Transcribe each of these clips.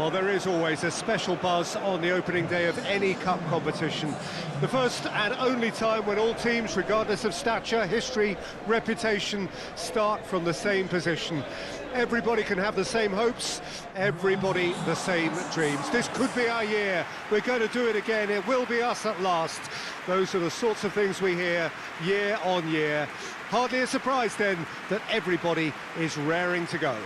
Well, there is always a special buzz on the opening day of any cup competition. The first and only time when all teams, regardless of stature, history, reputation, start from the same position. Everybody can have the same hopes, everybody the same dreams. This could be our year. We're going to do it again. It will be us at last. Those are the sorts of things we hear year on year. Hardly a surprise then that everybody is raring to go.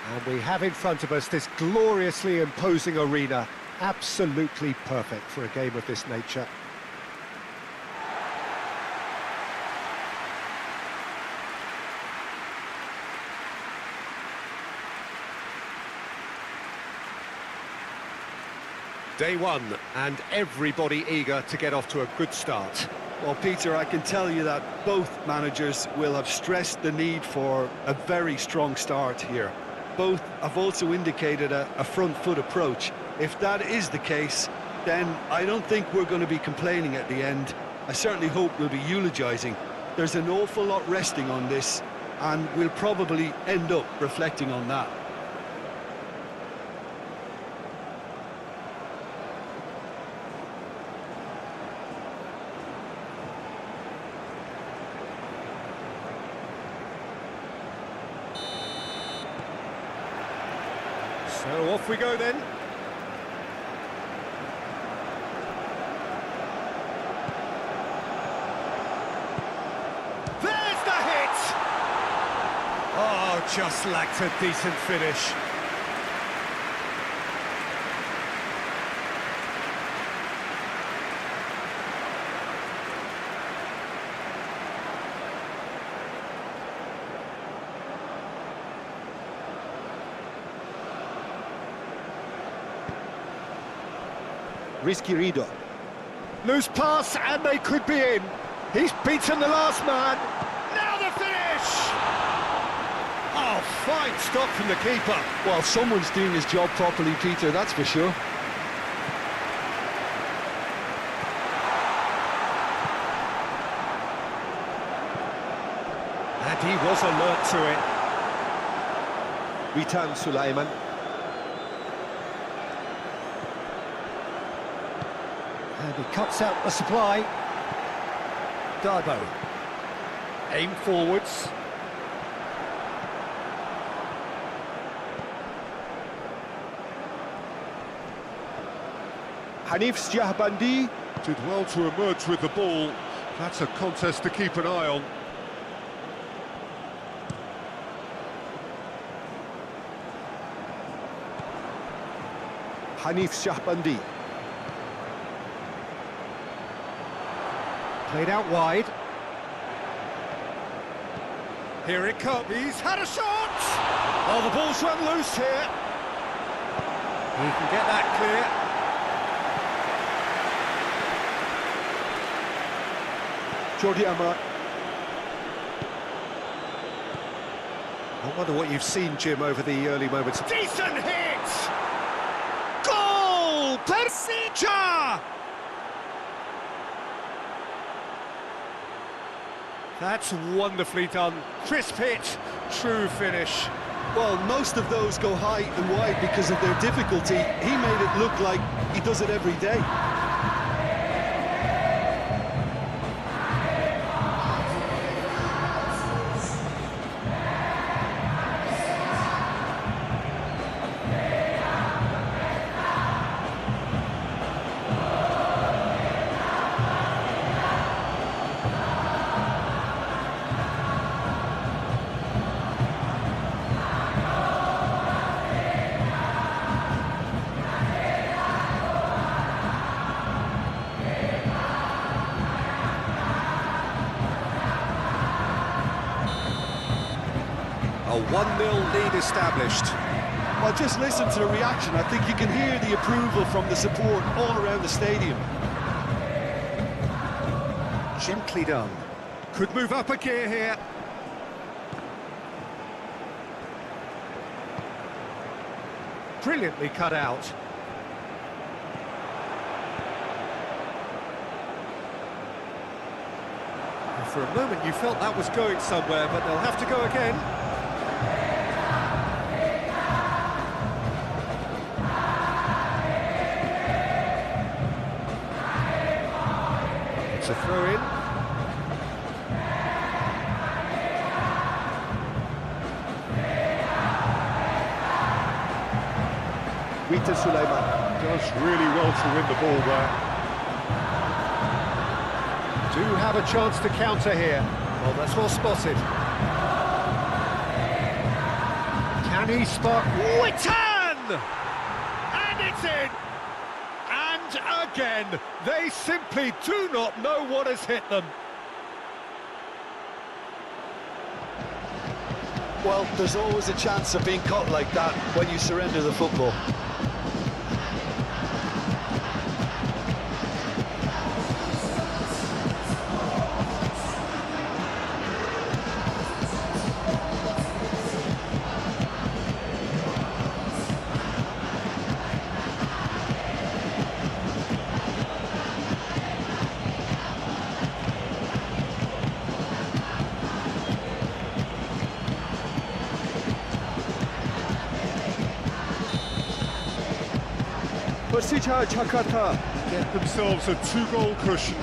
And we have in front of us this gloriously imposing arena. Absolutely perfect for a game of this nature. Day one, and everybody eager to get off to a good start. Well, Peter, I can tell you that both managers will have stressed the need for a very strong start here. Both have also indicated a front foot approach. If that is the case, then I don't think we're going to be complaining at the end. I certainly hope we'll be eulogising. There's an awful lot resting on this, and we'll probably end up reflecting on that. So off we go then. There's the hit! Oh, just lacked a decent finish. Risky Rido. Loose pass, and they could be in. He's beaten the last man. Now the finish! Oh, fine stop from the keeper. Well, someone's doing his job properly, Peter, that's for sure. And he was alert to it. Witan Sulaiman. And he cuts out the supply. Darbo. Aim forwards. Hanif Sjahbandi. Did well to emerge with the ball. That's a contest to keep an eye on. Hanif Sjahbandi. Played out wide. Here it comes. He's had a shot! Oh, the ball's run loose here. He can get that clear. Jordi Amar. I wonder what you've seen, Jim, over the early moments. Decent hit! Goal! Persija! That's wonderfully done. Crisp hit, true finish. Well, most of those go high and wide because of their difficulty. He made it look like he does it every day. A 1-0 lead established. Well, just listen to the reaction. I think you can hear the approval from the support all around the stadium. Gently done. Could move up a gear here. Brilliantly cut out. For a moment you felt that was going somewhere, but they'll have to go again. It's a throw-in. Wita Suleiman does really well to win the ball there. Do have a chance to counter here. Well, that's well spotted. Can he spark? Witan! And it's in! And again, they simply do not know what has hit them. Well, there's always a chance of being caught like that when you surrender the football. Persija Jakarta Get themselves a two-goal cushion.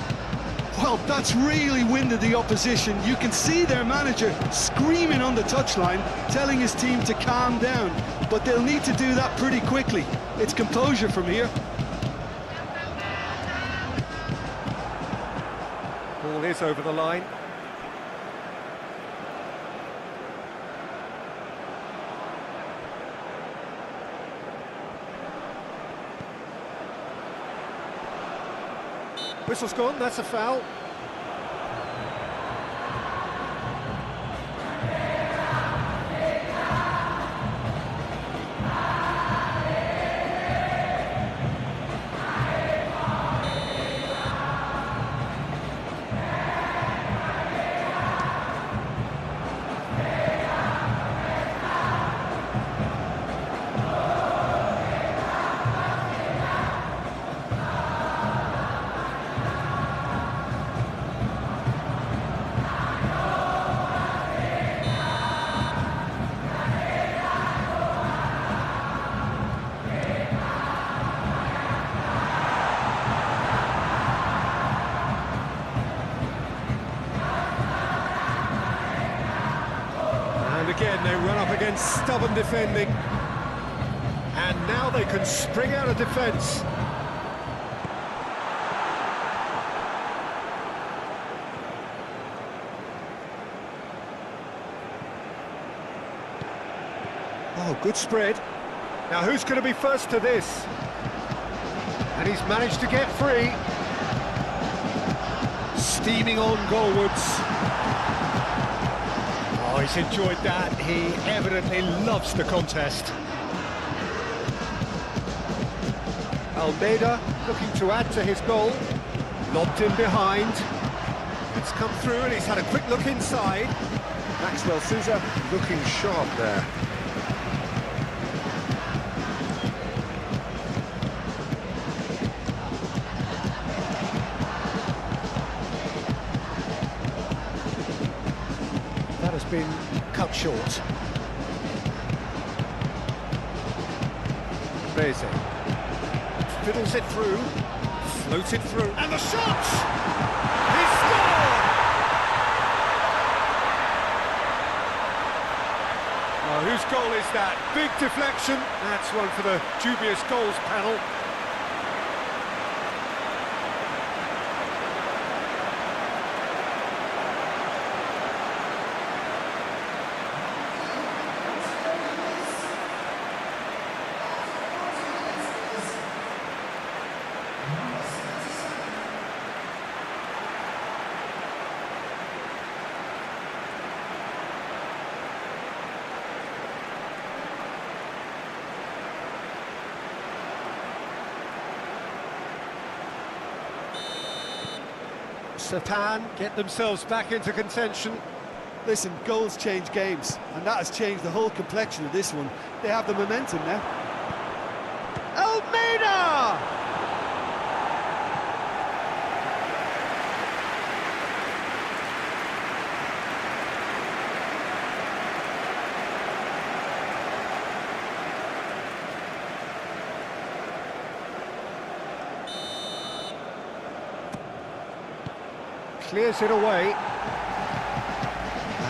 Well, that's really winded the opposition. You can see their manager screaming on the touchline, telling his team to calm down. But they'll need to do that pretty quickly. It's composure from here. Ball is over the line. Whistle's gone, that's a foul. Again, they run up against stubborn defending. And now they can spring out of defence. Oh, good spread. Now who's going to be first to this? And he's managed to get free. Steaming on goalwards. Oh, he's enjoyed that. He evidently loves the contest. Almeida looking to add to his goal. Lobbed in behind. It's come through and he's had a quick look inside. Maxwell Sousa looking sharp there. That has been cut short. Beze fiddles it through, floated through, and the shot! He scored! Oh, whose goal is that? Big deflection. That's one for the dubious goals panel. Satan get themselves back into contention. Listen, goals change games, and that has changed the whole complexion of this one. They have the momentum now. Almeida! clears it away.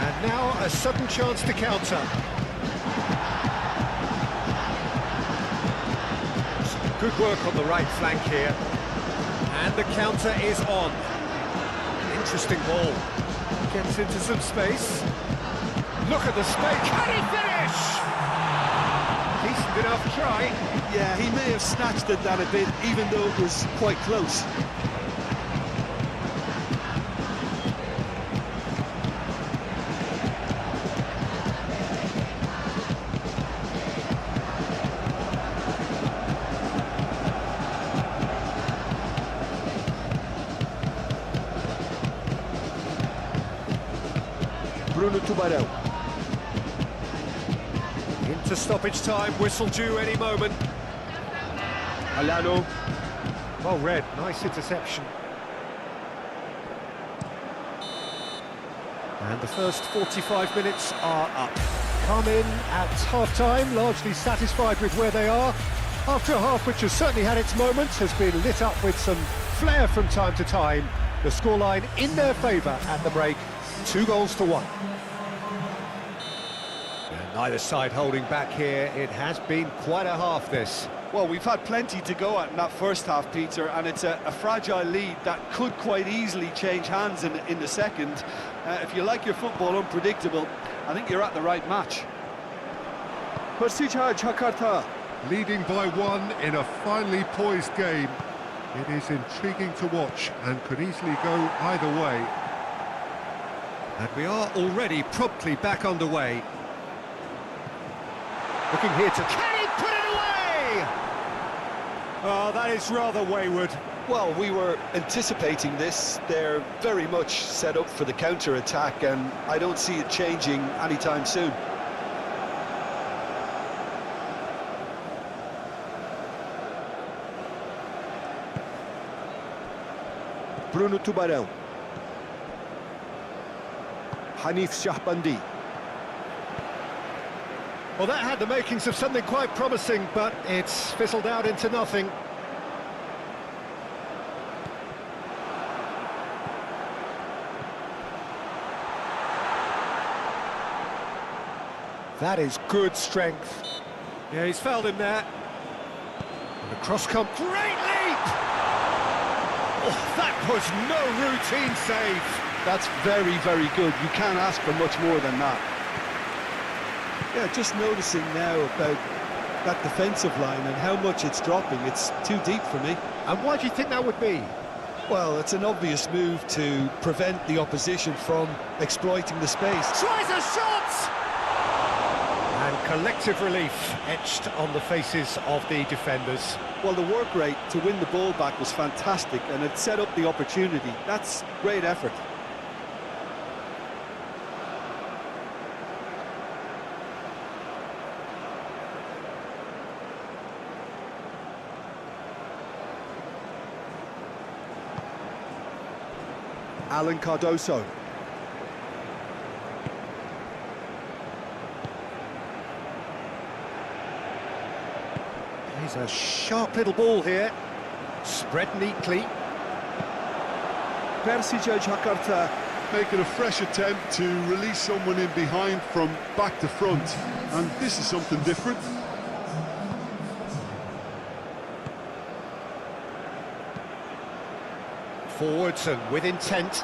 And now a sudden chance to counter. Good work on the right flank here. And the counter is on. Interesting ball. Gets into some space. Look at the space. Can he finish? Decent enough try. Yeah, he may have snatched at that a bit, even though it was quite close. Into stoppage time, whistle due any moment. Alano. Well read, nice interception. And the first 45 minutes are up. Come in at half-time, largely satisfied with where they are. After a half which has certainly had its moments, has been lit up with some flair from time to time. The scoreline in their favour at the break, 2-1. Neither side holding back here. It has been quite a half, this. Well, we've had plenty to go at in that first half, Peter, and it's a fragile lead that could quite easily change hands in the second. If you like your football unpredictable, I think you're at the right match. Persija Jakarta leading by 1 in a finely poised game. It is intriguing to watch and could easily go either way. And we are already promptly back underway. Looking here to... Can he put it away? Oh, that is rather wayward. Well, we were anticipating this. They're very much set up for the counter-attack, and I don't see it changing anytime soon. Bruno Tubarão. Hanif Shahbandi. Well, that had the makings of something quite promising, but it's fizzled out into nothing. That is good strength. Yeah, he's fouled him there. And the cross-come, great leap! Oh, that was no routine save. That's very, very good. You can't ask for much more than that. Yeah, just noticing now about that defensive line and how much it's dropping. It's too deep for me. And why do you think that would be? Well, it's an obvious move to prevent the opposition from exploiting the space. Tries a shot! And collective relief etched on the faces of the defenders. Well, the work rate to win the ball back was fantastic, and it set up the opportunity. That's great effort. Alan Cardoso. He's a sharp little ball here. Spread neatly. Persija Jakarta making a fresh attempt to release someone in behind from back to front. And this is something different. Forwards and with intent.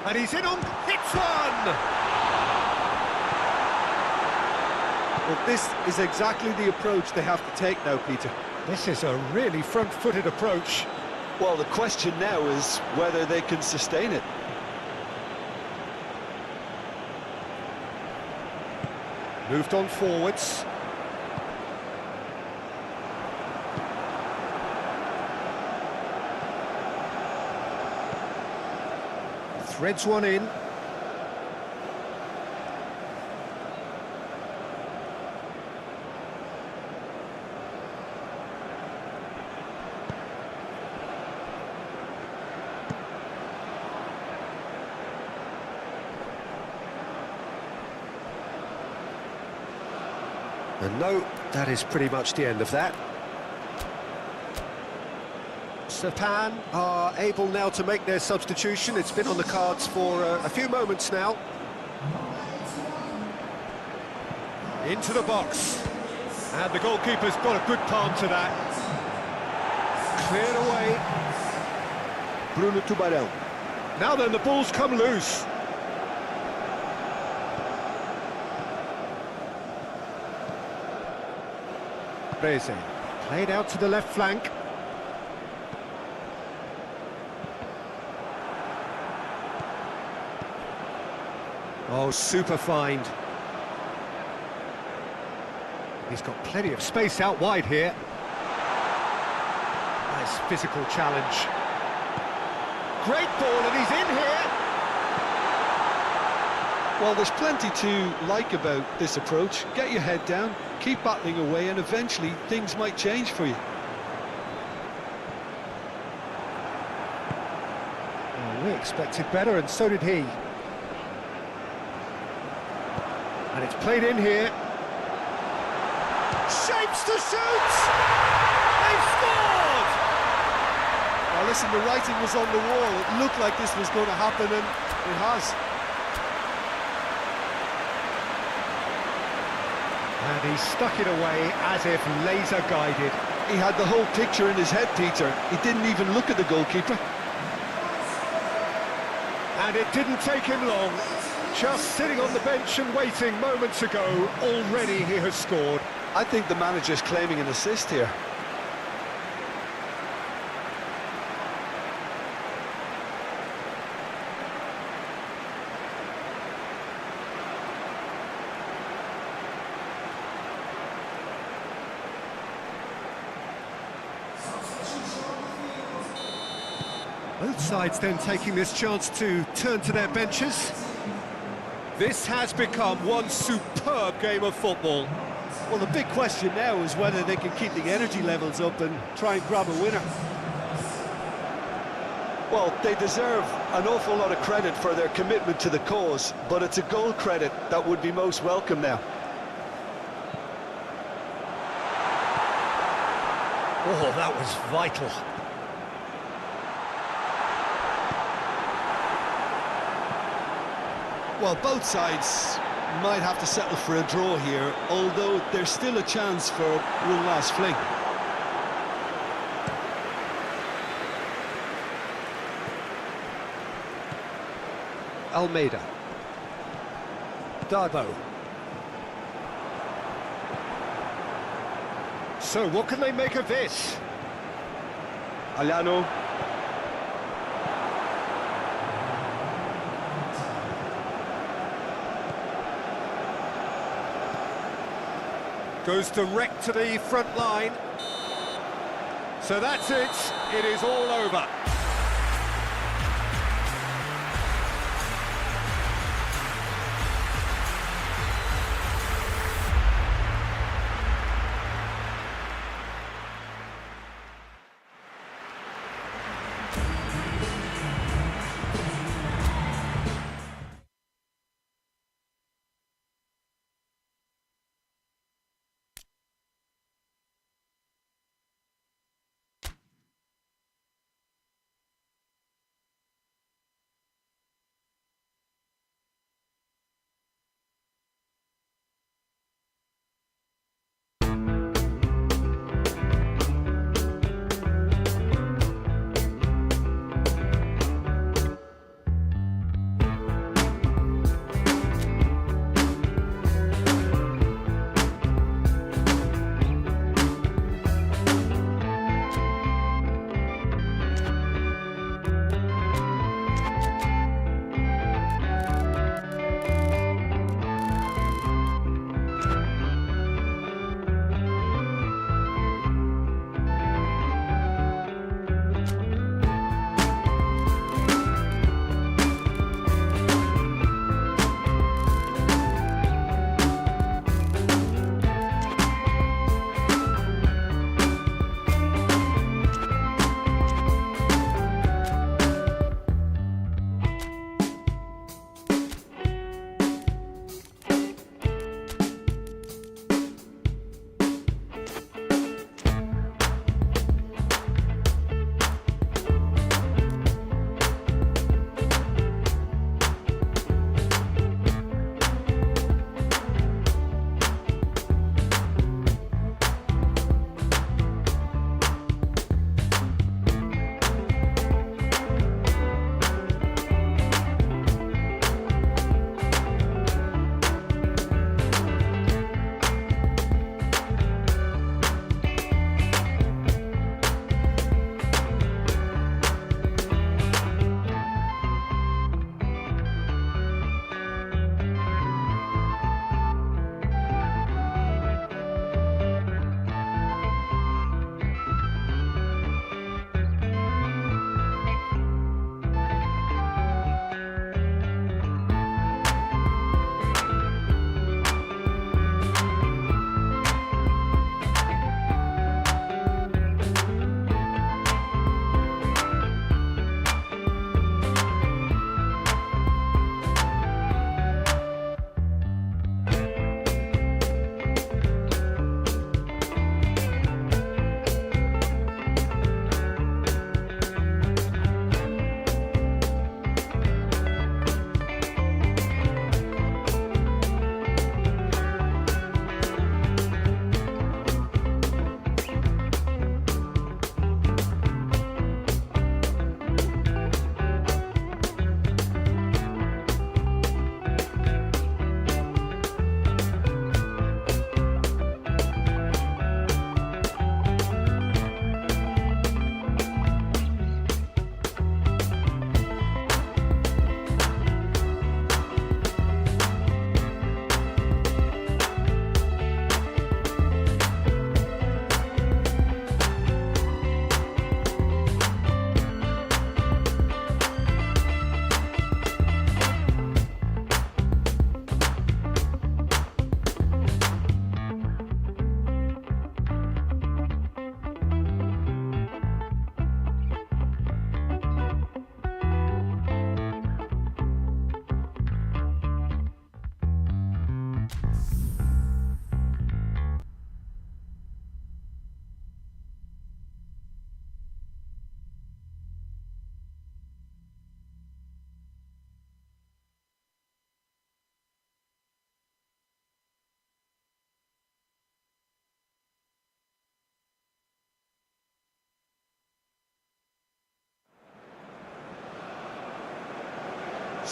And he's in on... Hits one! Well, this is exactly the approach they have to take now, Peter. This is a really front-footed approach. Well, the question now is whether they can sustain it. Moved on forwards. Threads one in. And no, that is pretty much the end of that. Japan are able now to make their substitution. It's been on the cards for a few moments now. Into the box. And the goalkeeper's got a good palm to that. Cleared away. Bruno Tubarão. Now then, the ball's come loose. Reze, played out to the left flank. Oh, super find. He's got plenty of space out wide here. Nice physical challenge. Great ball, and he's in here. Well, there's plenty to like about this approach. Get your head down, keep battling away, and eventually things might change for you. Well, we expected better, and so did he. And it's played in here. Shapes to shoot! They've scored! Well, listen, the writing was on the wall. It looked like this was going to happen, and it has. And he stuck it away as if laser guided. He had the whole picture in his head, Peter. He didn't even look at the goalkeeper. And it didn't take him long. Just sitting on the bench and waiting moments ago, already he has scored. I think the manager's claiming an assist here. Both sides then taking this chance to turn to their benches. This has become one superb game of football. Well, the big question now is whether they can keep the energy levels up and try and grab a winner. Well, they deserve an awful lot of credit for their commitment to the cause, but it's a goal credit that would be most welcome now. Oh, that was vital. Well, both sides might have to settle for a draw here, although there's still a chance for one last fling. Almeida. Darbo. So, what can they make of this? Alano. Goes direct to the front line. So that's it. It is all over.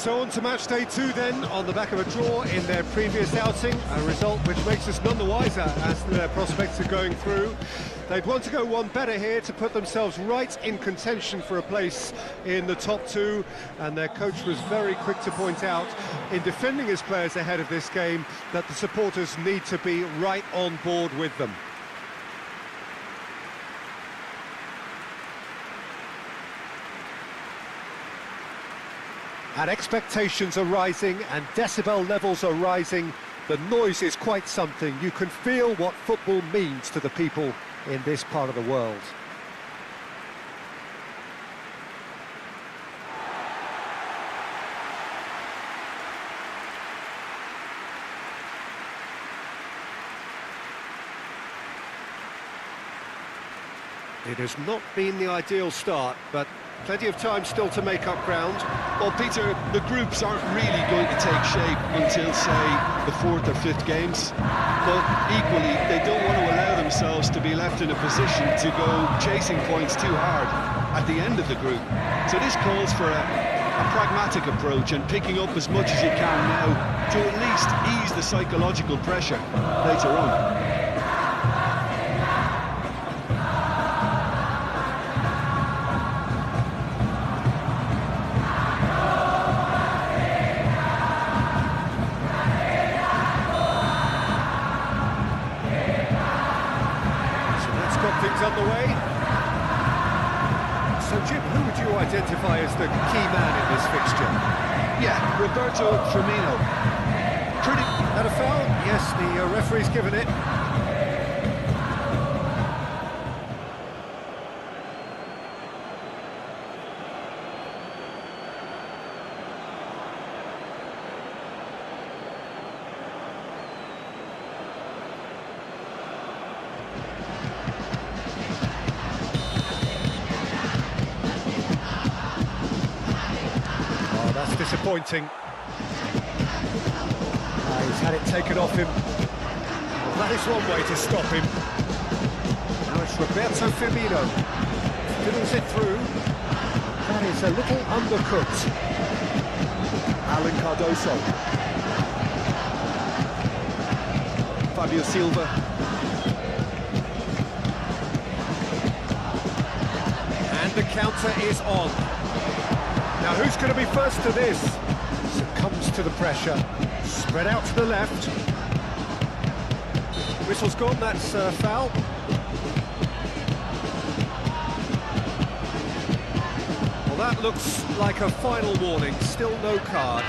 So on to match day 2 then, on the back of a draw in their previous outing, a result which makes us none the wiser as to their prospects of going through. They'd want to go one better here to put themselves right in contention for a place in the top 2, and their coach was very quick to point out, in defending his players ahead of this game, that the supporters need to be right on board with them. And expectations are rising and decibel levels are rising. The noise is quite something. You can feel what football means to the people in this part of the world. It has not been the ideal start, but plenty of time still to make up ground. Well, Peter, the groups aren't really going to take shape until, say, the 4th or 5th games. But equally, they don't want to allow themselves to be left in a position to go chasing points too hard at the end of the group. So this calls for a pragmatic approach and picking up as much as you can now to at least ease the psychological pressure later on. Things underway. So Jim, who would you identify as the key man in this fixture? Yeah, Roberto Firmino. That a foul? Yes, the referee's given it. Disappointing. He's had it taken off him. Well, that is one way to stop him. Now it's Roberto Firmino. Fiddles it through. That is a little undercooked. Alan Cardoso. Fabio Silva. And the counter is on. Now who's going to be first to this? Succumbs to the pressure. Spread out to the left. Whistle's gone, that's foul. Well, that looks like a final warning. Still no card.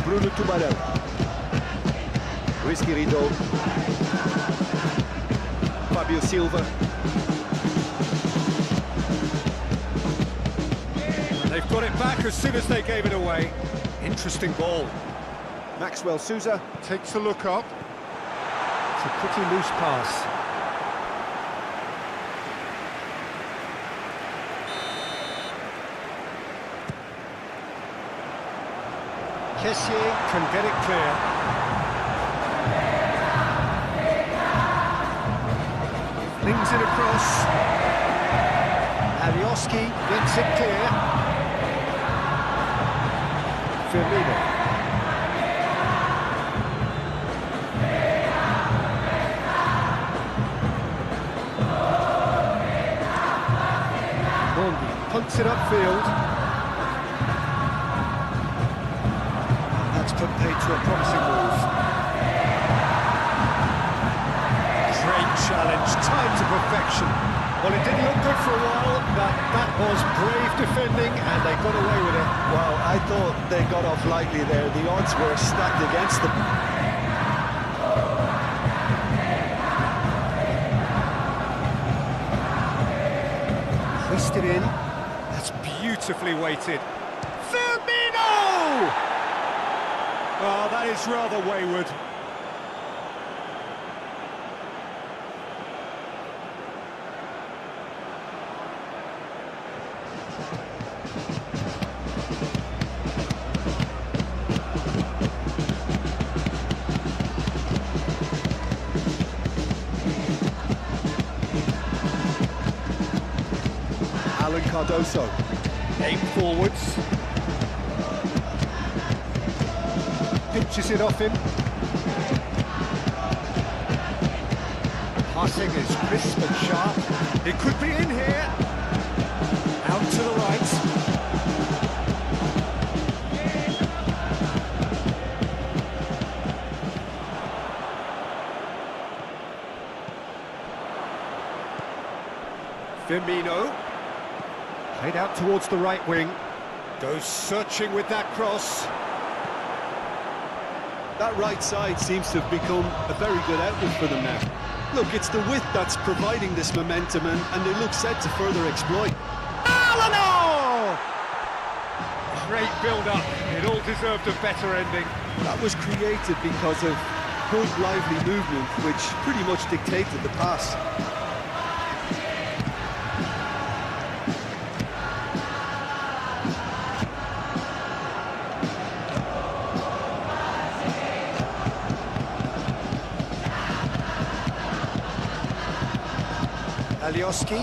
Bruno Tubarão. Luis Querido. Fabio Silva. They've got it back as soon as they gave it away. Interesting ball. Maxwell Sousa. Takes a look up. It's a pretty loose pass. Kessier can get it clear. Flings it across. Alioski gets it clear. Firmino. Bondi punts it upfield. Put paid to a promising move. Great challenge, timed to perfection. Well, it didn't look good for a while, but that was brave defending, and they got away with it. Well, I thought they got off lightly there. The odds were stacked against them. Twisted in. That's beautifully weighted. Firmino! Oh, that is rather wayward. Cardoso. Aim forwards. Pinches it off him. Passing is crisp and sharp. It could be in here. Out to the right. Firmino. Played out towards the right wing. Goes searching with that cross. That right side seems to have become a very good outlet for them now. Look, it's the width that's providing this momentum, and they look set to further exploit. Alano! Great build-up. It all deserved a better ending. That was created because of good, lively movement, which pretty much dictated the pass. Alioski.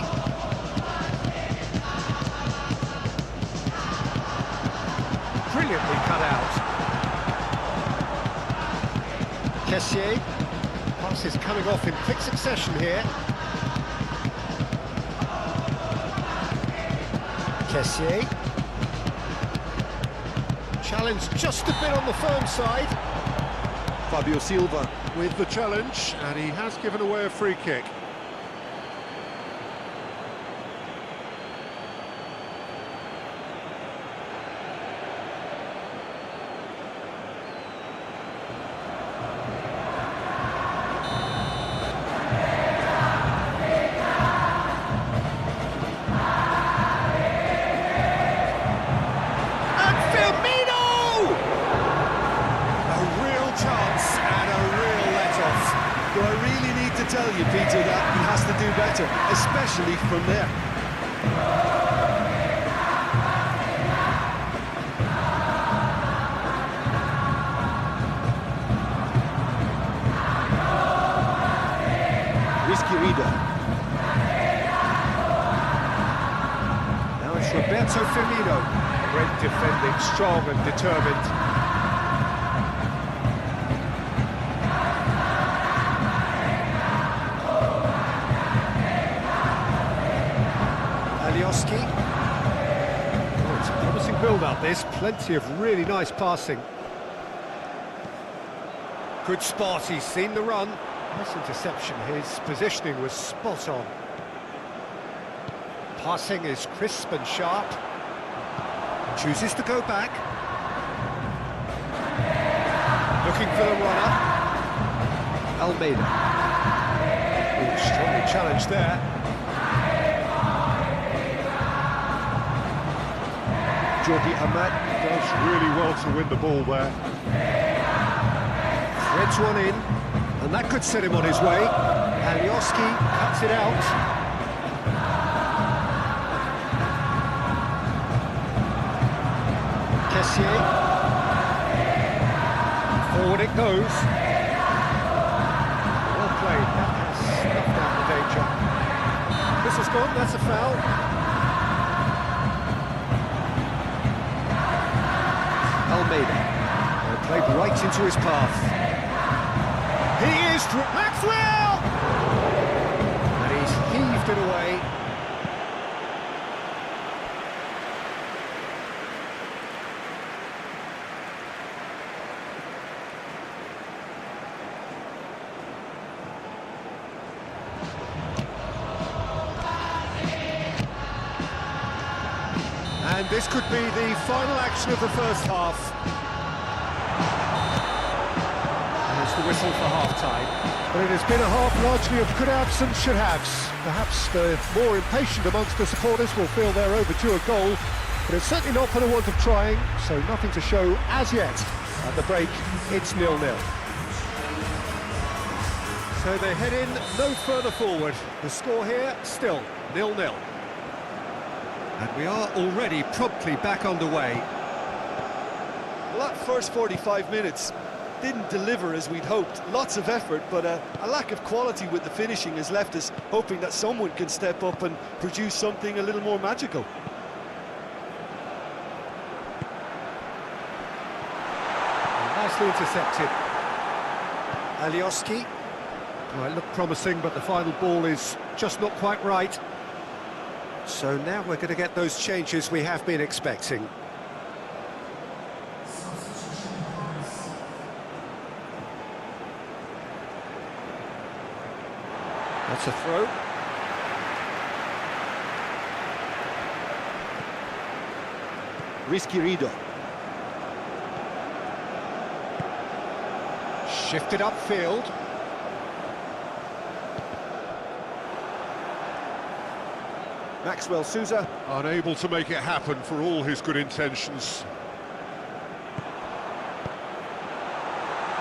Brilliantly cut out. Kessié. Pass is coming off in quick succession here. Kessié. Challenge just a bit on the firm side. Fabio Silva with the challenge, and he has given away a free kick. Tell you, Peter, that he has to do better, especially from there. Risky reader. Now it's Roberto Firmino. Great defending, strong and determined. Alioski. Oh, it's a promising build-up, this. Plenty of really nice passing. Good spot, he's seen the run. Nice interception, his positioning was spot on. Passing is crisp and sharp. Chooses to go back. Looking for the runner. Almeida. Ooh, strongly challenged there. Jordi Amat does really well to win the ball there. Threads one in, and that could set him on his way. Alioski cuts it out. Kessié. Forward it goes. Well played, that has snuffed out the danger. This is gone, that's a foul. Almeida. Played right into his path. He is Maxwell! And he's heaved it away. And this could be the final action of the first half. There's the whistle for half-time. But it has been a half largely of could-haves and should-haves. Perhaps the more impatient amongst the supporters will feel they're overdue a goal, but it's certainly not for the want of trying, so nothing to show as yet. At the break, it's 0-0. So they head in no further forward. The score here, still 0-0. And we are already promptly back underway. Well, that first 45 minutes didn't deliver as we'd hoped. Lots of effort, but a lack of quality with the finishing has left us hoping that someone can step up and produce something a little more magical. Nicely intercepted. Alioski. Well, it looked promising, but the final ball is just not quite right. So now we're going to get those changes we have been expecting. That's a throw. Risky Rido. Shifted upfield. Maxwell Sousa. Unable to make it happen for all his good intentions.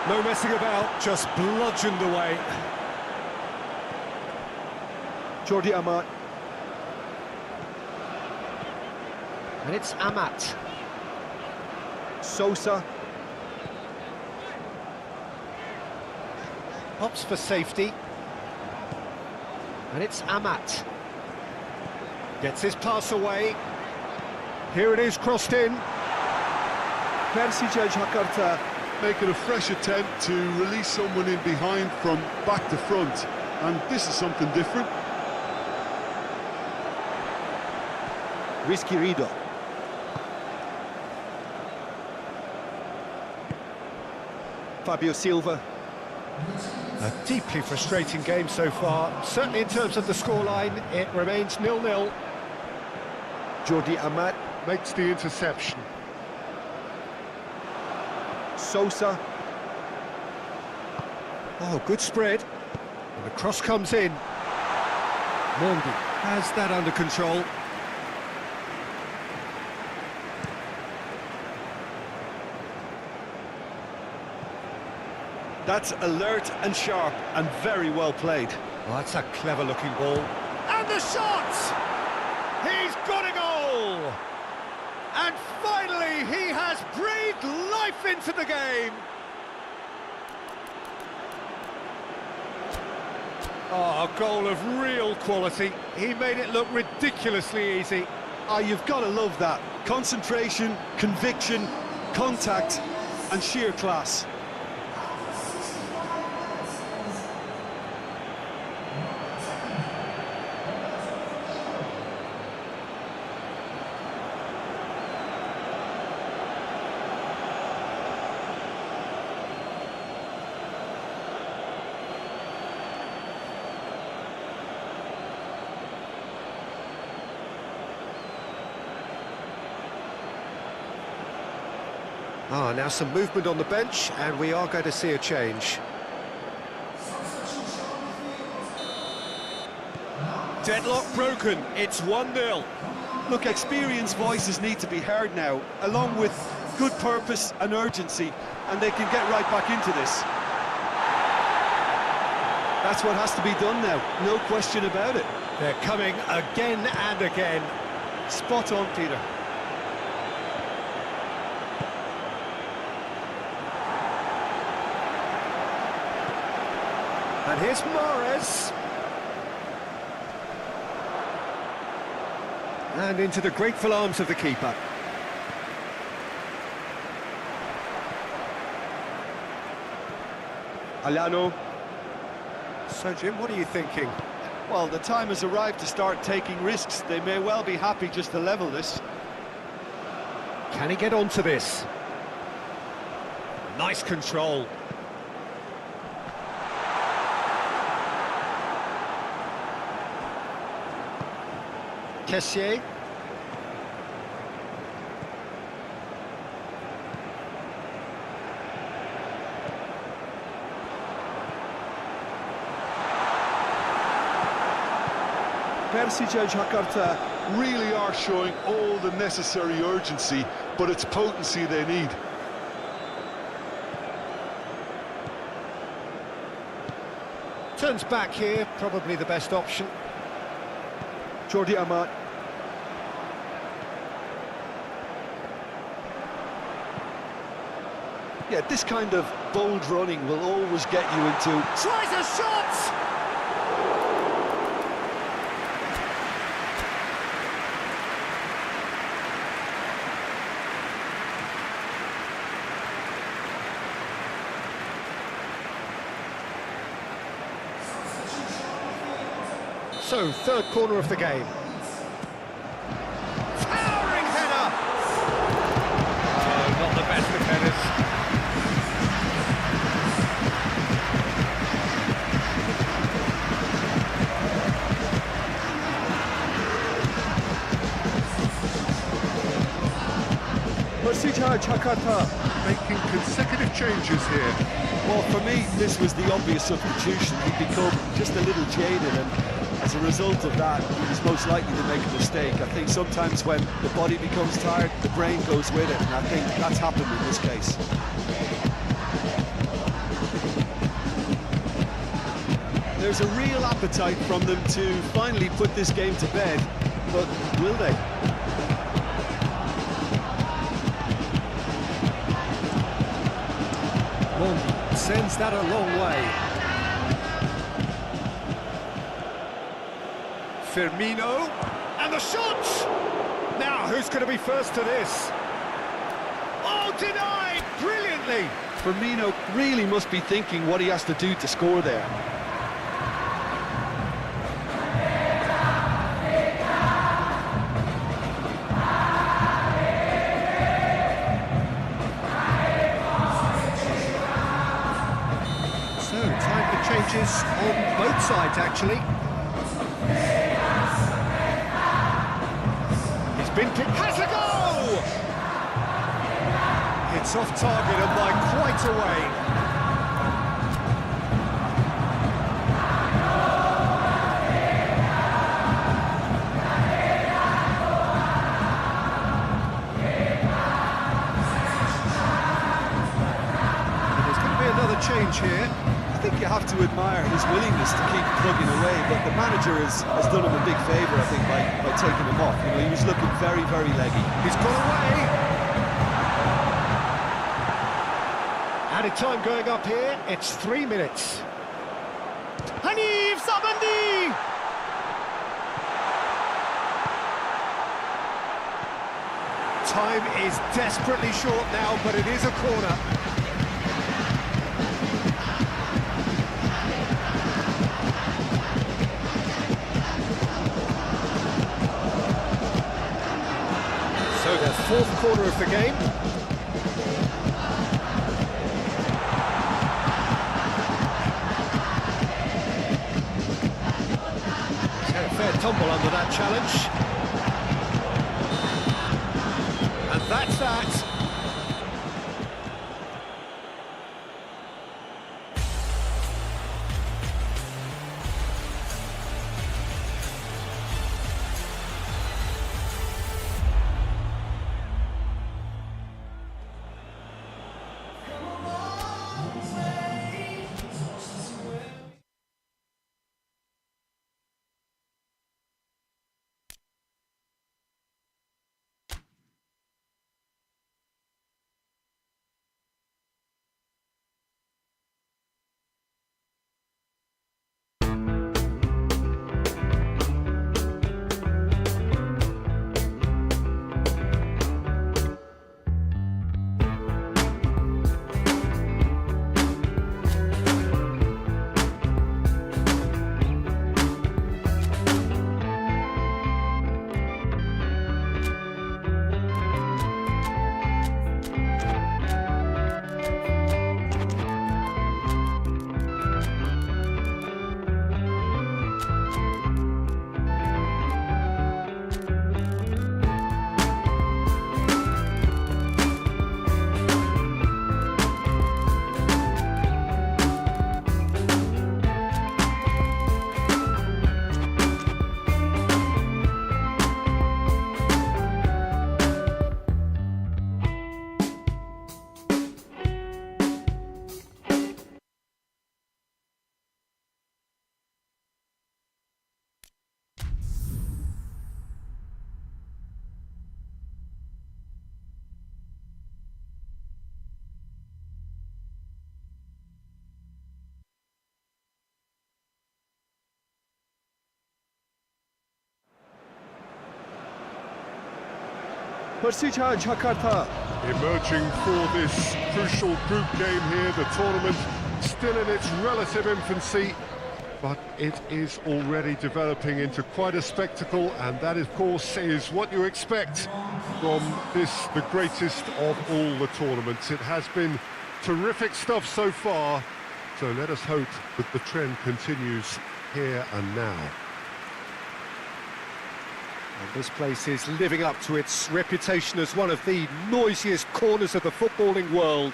No messing about, just bludgeoned away. Jordi Amat. And it's Amat. Sosa. Pops for safety. And it's Amat. Gets his pass away. Here it is, crossed in. Persija Jakarta. Making a fresh attempt to release someone in behind from back to front. And this is something different. Risky Rido. Fabio Silva. A deeply frustrating game so far. Certainly in terms of the scoreline, it remains 0-0. Jordi Amat. Makes the interception. Sosa. Oh, good spread. And the cross comes in. Mondi has that under control. That's alert and sharp and very well played. Well, that's a clever-looking ball. And the shot! He's got a goal! And finally, he has breathed life into the game! Oh, a goal of real quality. He made it look ridiculously easy. Ah, you've got to love that. Concentration, conviction, contact, and sheer class. Ah, now some movement on the bench, and we are going to see a change. Deadlock broken, it's 1-0. Look, experienced voices need to be heard now, along with good purpose and urgency, and they can get right back into this. That's what has to be done now, no question about it. They're coming again and again. Spot on, Peter. And here's Mahrez. And into the grateful arms of the keeper. Alano. So, Jim, what are you thinking? Well, the time has arrived to start taking risks. They may well be happy just to level this. Can he get onto this? Nice control. Kessier. Persija Jakarta really are showing all the necessary urgency, but it's potency they need. Turns back here, probably the best option. Jordi Amat. Yeah, this kind of bold running will always get you into... Tries a shot! So, third corner of the game. Towering header! Oh, not the best of headers. Persija Jakarta Making consecutive changes here. Well, for me, this was the obvious substitution. He'd become just a little jaded, and as a result of that, he was most likely to make a mistake. I think sometimes when the body becomes tired, the brain goes with it, and I think that's happened in this case. There's a real appetite from them to finally put this game to bed, but will they? Sends that a long way. Firmino, and the shot! Now, who's going to be first to this? Oh, denied! Brilliantly! Firmino really must be thinking what he has to do to score there. Changes on both sides, actually. It's been picked. Has a goal! It's off target and by quite a way. And there's going to be another change here. I think you have to admire his willingness to keep plugging away, but the manager has done him a big favour, I think, by taking him off. You know, he was looking very, very leggy. He's got away! Added time going up here, it's 3 minutes. Hanif Sabandi! Time is desperately short now, but it is a corner. So the fourth corner of the game. He's had a fair tumble under that challenge. And that's that. Persija Jakarta. Emerging for this crucial group game here, the tournament still in its relative infancy, but it is already developing into quite a spectacle, and that, of course, is what you expect from this, the greatest of all the tournaments. It has been terrific stuff so far, so let us hope that the trend continues here and now. And this place is living up to its reputation as one of the noisiest corners of the footballing world.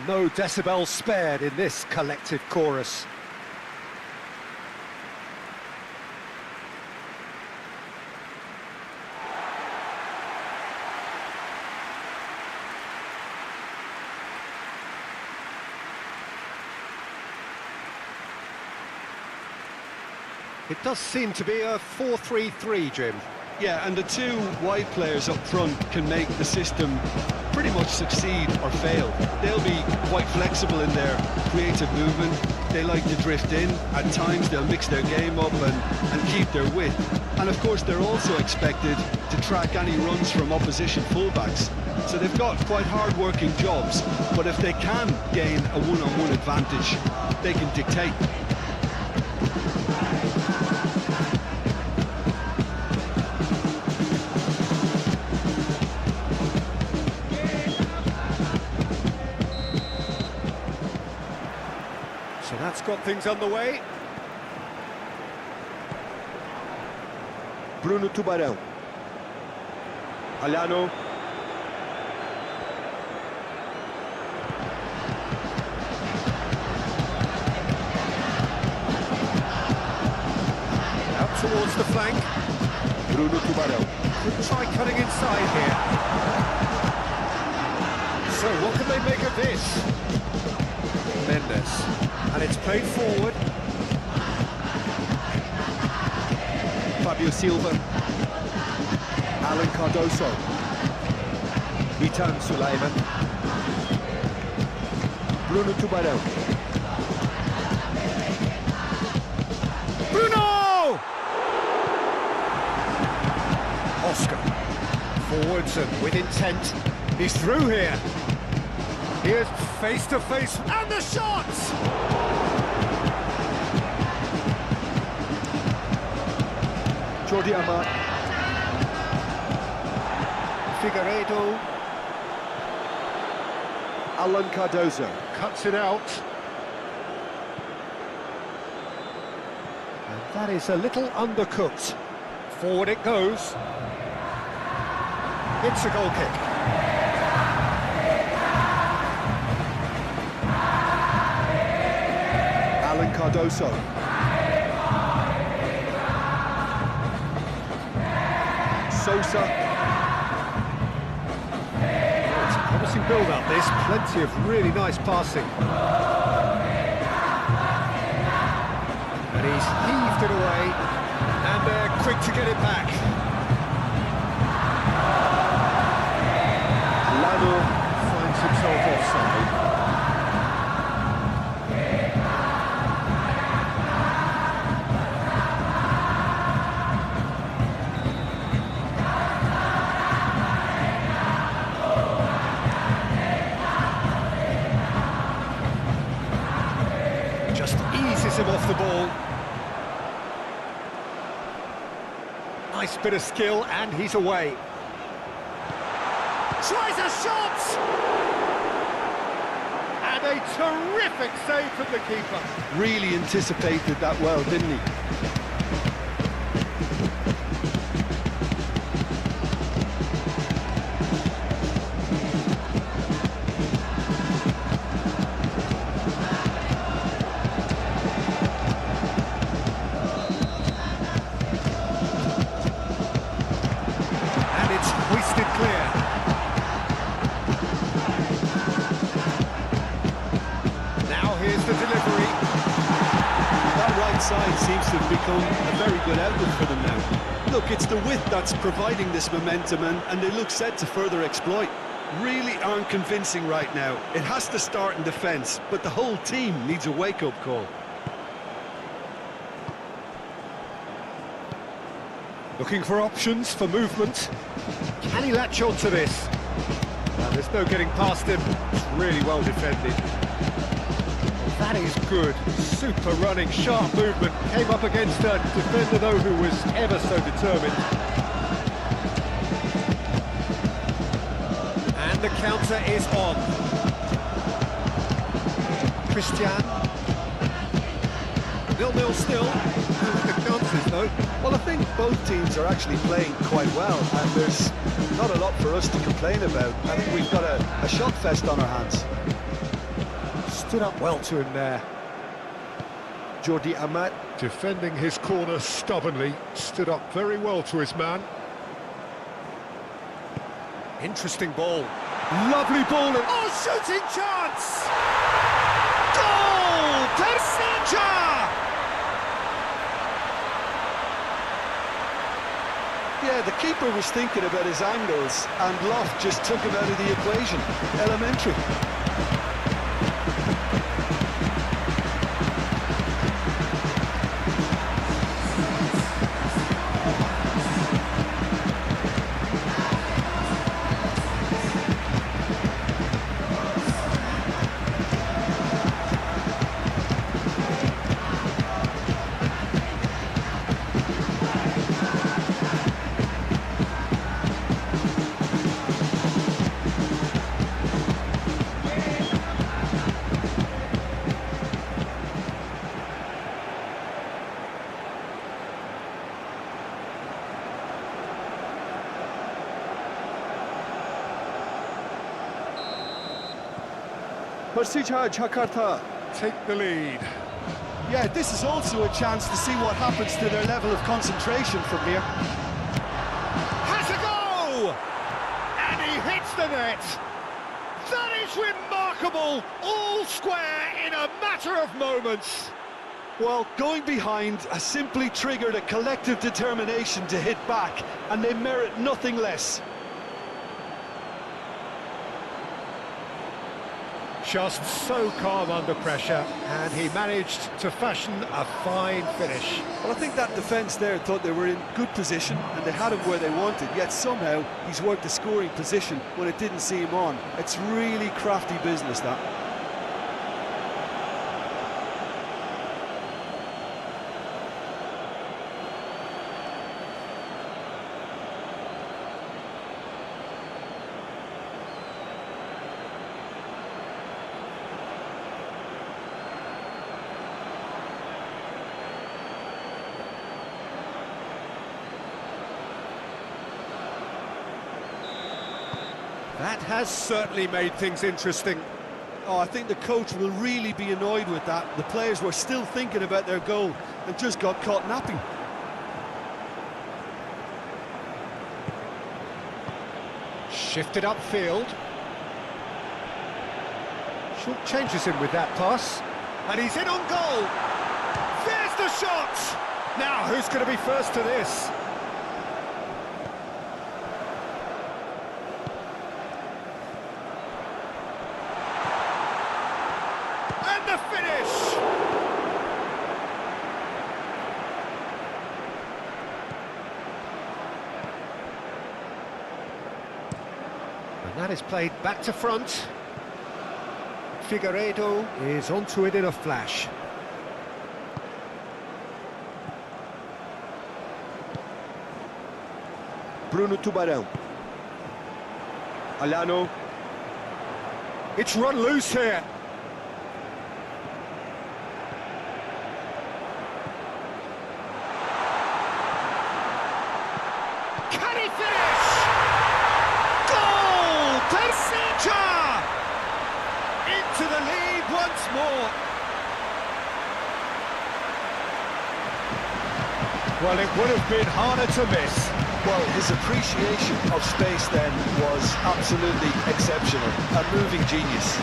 No decibels spared in this collective chorus. It does seem to be a 4-3-3, Jim. Yeah, and the two wide players up front can make the system pretty much succeed or fail. They'll be quite flexible in their creative movement. They like to drift in. At times they'll mix their game up and keep their width. And of course they're also expected to track any runs from opposition fullbacks. So they've got quite hard-working jobs, but if they can gain a one-on-one advantage, they can dictate. So that's got things underway. Bruno Tubarão. Alano. Out towards the flank. Bruno Tubarão. Could try cutting inside here. So what can they make of this? Mendes. And it's played forward. Fabio Silva. Alan Cardoso. Witan Sulaiman. Bruno Tubarão. Bruno! Oscar. Forwards and with intent. He's through here. Here's face to face, and the shots! Jordi Amat. Figueiredo. Alan Cardoso. Cuts it out. And that is a little undercooked. Forward it goes. It's a goal kick. Alan Cardoso. Sosa. It's a promising build-up, this. Plenty of really nice passing. And he's heaved it away, and they're quick to get it back. Lano finds himself offside. Just eases him off the ball. Nice bit of skill, and he's away. Tries a shot! And a terrific save from the keeper. Really anticipated that well, didn't he? And it's hoisted clear. Now here's the delivery. That right side seems to have become a very good outlet for them now. Look, it's the width that's providing this momentum, and they look set to further exploit. Really aren't convincing right now. It has to start in defence, but the whole team needs a wake-up call. Looking for options for movement. Can he latch on to this? There's no getting past him. It's really well defended. That is good. Super running, sharp movement. Came up against a defender, though, who was ever so determined. And the counter is on. Christian. 0-0 still. The chances, though. Well, I think both teams are actually playing quite well, and there's not a lot for us to complain about. I think we've got a shot fest on our hands. Stood up well to him there. Jordi Amat, defending his corner stubbornly, stood up very well to his man. Interesting ball. Lovely ball. Oh, shooting chance! Goal! Persija! Yeah, the keeper was thinking about his angles, and Loft just took him out of the equation. Elementary. Persija Jakarta Take the lead. Yeah, this is also a chance to see what happens to their level of concentration from here. Has a go! And he hits the net. That is remarkable. All square in a matter of moments. Well, going behind has simply triggered a collective determination to hit back, and they merit nothing less. Just so calm under pressure, and he managed to fashion a fine finish. Well, I think that defence there thought they were in good position, and they had him where they wanted, yet somehow he's worked the scoring position when it didn't see him on. It's really crafty business, that. That has certainly made things interesting. Oh, I think the coach will really be annoyed with that. The players were still thinking about their goal and just got caught napping. Shifted upfield. Short changes him with that pass. And he's in on goal. There's the shot! Now, who's going to be first to this? And the finish! And that is played back to front. Figueiredo is onto it in a flash. Bruno Tubarão. Alano. It's run loose here. Can he finish? Goal! Persija! Into the lead once more. Well, it would have been harder to miss. Well, his appreciation of space then was absolutely exceptional. A moving genius.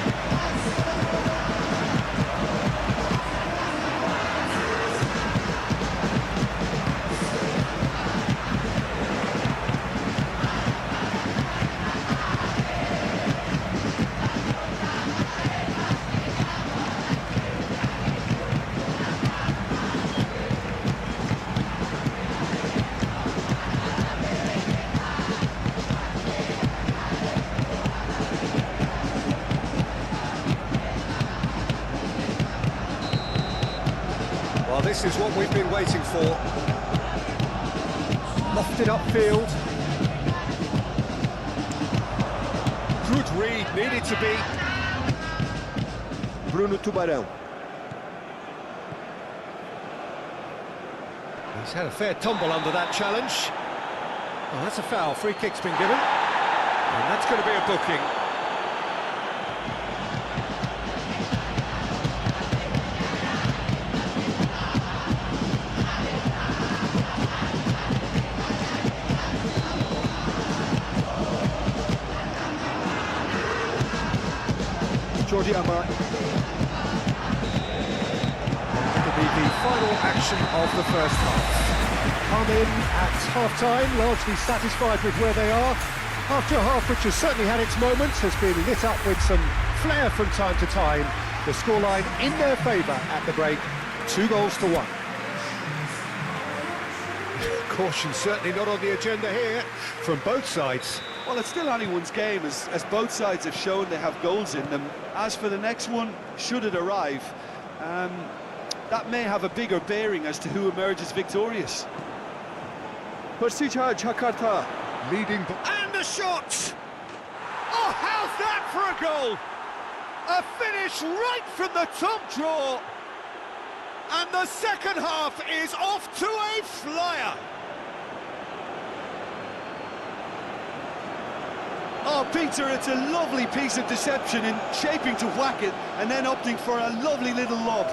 This is what we've been waiting for. Lofted upfield. Good read, needed to be. Bruno Tubarão. He's had a fair tumble under that challenge. Oh, that's a foul. Free kick's been given. And that's going to be a booking. Jordi Alba. It'll be the final action of the first half. Come in at half-time, largely satisfied with where they are. After a half which has certainly had its moments, has been lit up with some flair from time to time. The scoreline in their favour at the break, 2-1. Caution certainly not on the agenda here from both sides. Well, it's still anyone's game, as both sides have shown they have goals in them. As for the next one, should it arrive, that may have a bigger bearing as to who emerges victorious. Persija Jakarta. Leading... And a shot! Oh, how's that for a goal? A finish right from the top draw. And the second half is off to a flyer. Oh, Peter, it's a lovely piece of deception in shaping to whack it and then opting for a lovely little lob.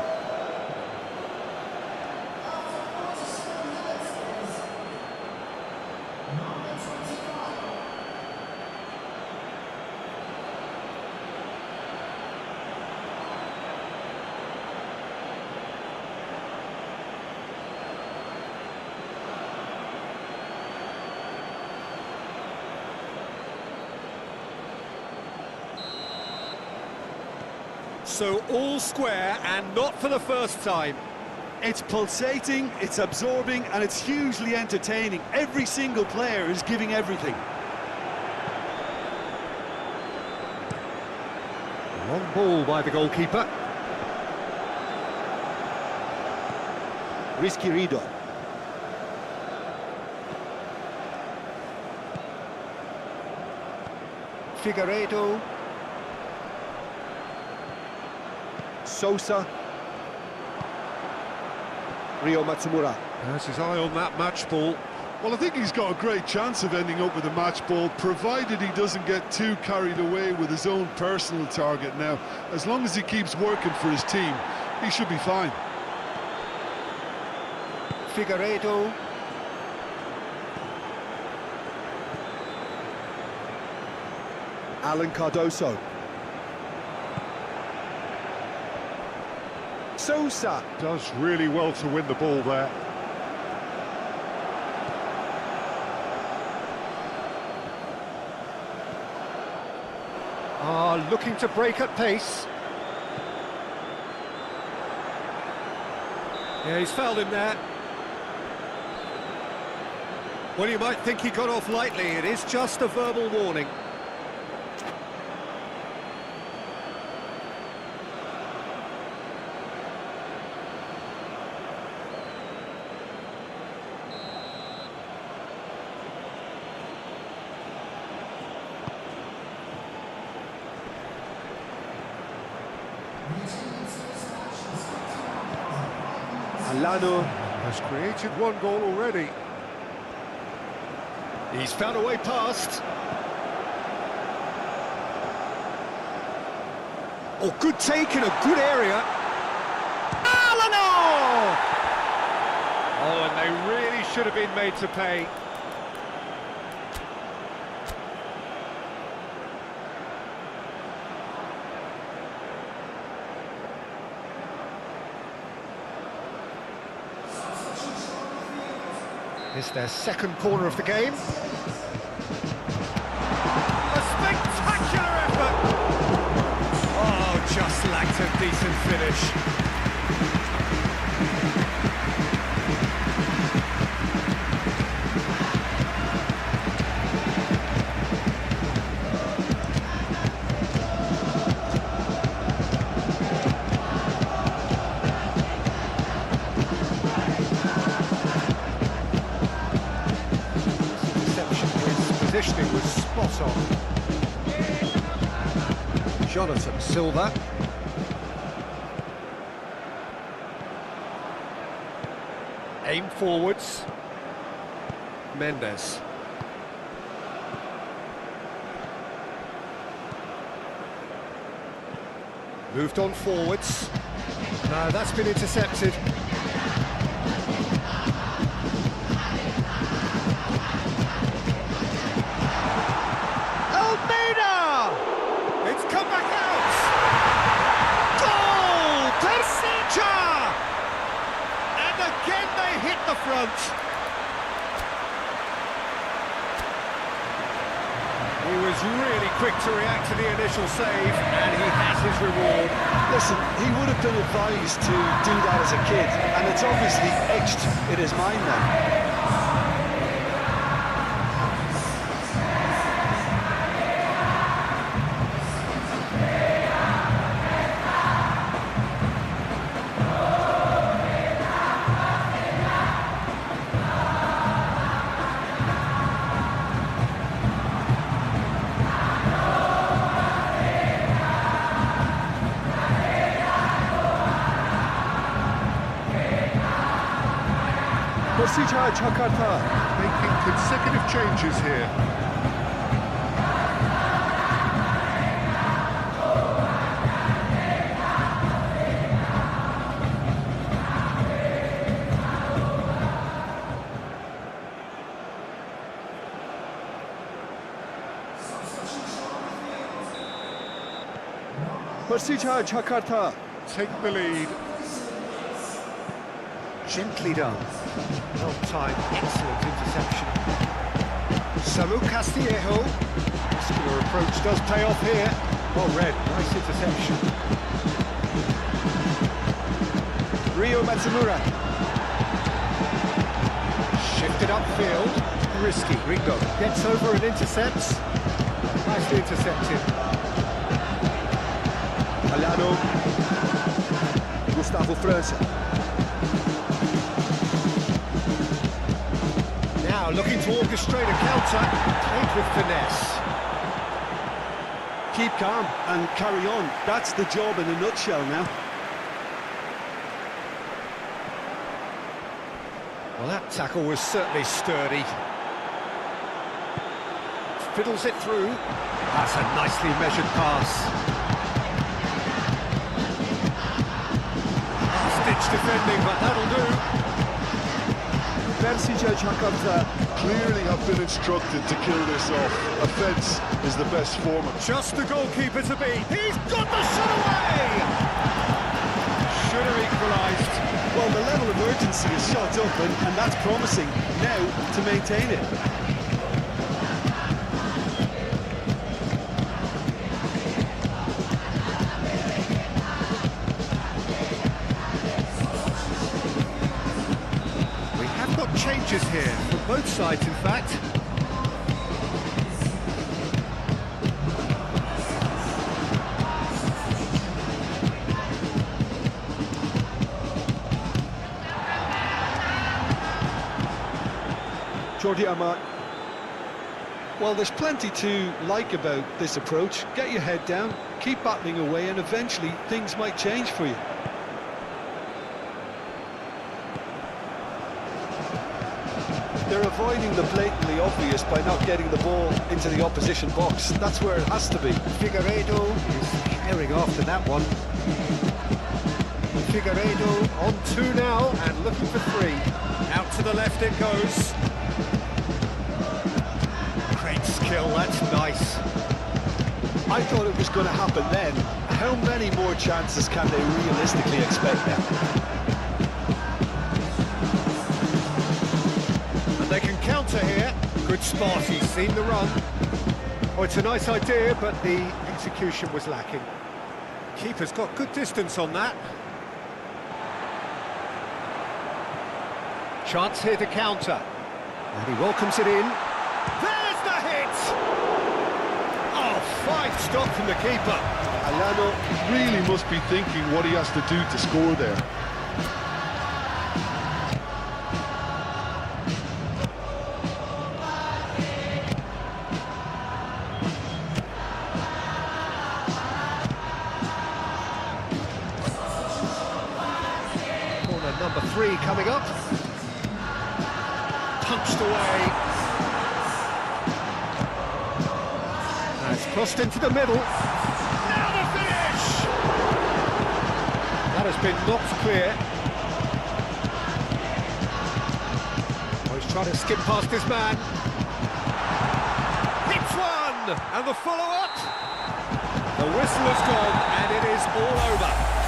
So all square and not for the first time. It's pulsating, it's absorbing, and it's hugely entertaining. Every single player is giving everything. Long ball by the goalkeeper. Risky Rido. Figueiredo. Sousa. Rio Matsumura. Has his eye on that match ball. Well, I think he's got a great chance of ending up with a match ball, provided he doesn't get too carried away with his own personal target now. As long as he keeps working for his team, he should be fine. Figueiredo. Alan Cardoso. Sousa. Does really well to win the ball there. Looking to break at pace. Yeah, he's fouled him there. Well, you might think he got off lightly. It is just a verbal warning. Alano. Has created one goal already. He's found a way past. Oh, good take in a good area. Alano! Oh, and they really should have been made to pay. It's their second corner of the game. A spectacular effort! Oh, just lacked a decent finish. positioning was spot on. Jonathan Silva. Aim forwards. Mendes. Moved on forwards. No, that's been intercepted. It's come back out! Goal! Persija! And again they hit the front. He was really quick to react to the initial save, and he has his reward. Listen, he would have been advised to do that as a kid, and it's obviously etched in his mind now. Persija Jakarta Making consecutive changes here. Persija Jakarta Take the lead. Gently done. Well timed, excellent interception. Samu Castillejo. Muscular approach does pay off here. Well read, nice interception. Rio Matsumura. Shifted upfield. Risky. Ringo gets over and intercepts. Nicely intercepted. Alano. Gustavo França. Now looking to orchestrate a counter, played with finesse. Keep calm and carry on. That's the job in a nutshell now. Well, that tackle was certainly sturdy. Fiddles it through. That's a nicely measured pass. Stitch defending, but that'll do. Persija Jakarta Clearly have been instructed to kill this off. Offence is the best form of it. Just the goalkeeper to beat. He's got the shot away! Should have equalised. Well, the level of urgency is shot up, and that's promising. Now to maintain it. We have got changes here, from both sides in fact. Jordi Amat. Well, there's plenty to like about this approach. Get your head down, keep battling away, and eventually things might change for you. They're avoiding the blatantly obvious by not getting the ball into the opposition box. That's where it has to be. Figueiredo is carrying after that one. Figueiredo on 2 now and looking for 3. Out to the left it goes. Great skill, that's nice. I thought it was going to happen then. How many more chances can they realistically expect now? And they can counter here. Good spot, he's seen the run. Oh, it's a nice idea, but the execution was lacking. Keeper's got good distance on that. Chance here to counter. And he welcomes it in. There's the hit! Oh, fine stop from the keeper. Alano really must be thinking what he has to do to score there. 3 coming up. Punched away. It's crossed into the middle. Now the finish! That has been knocked clear. Oh, he's trying to skim past his man. Hits one! And the follow-up. The whistle has gone, and it is all over.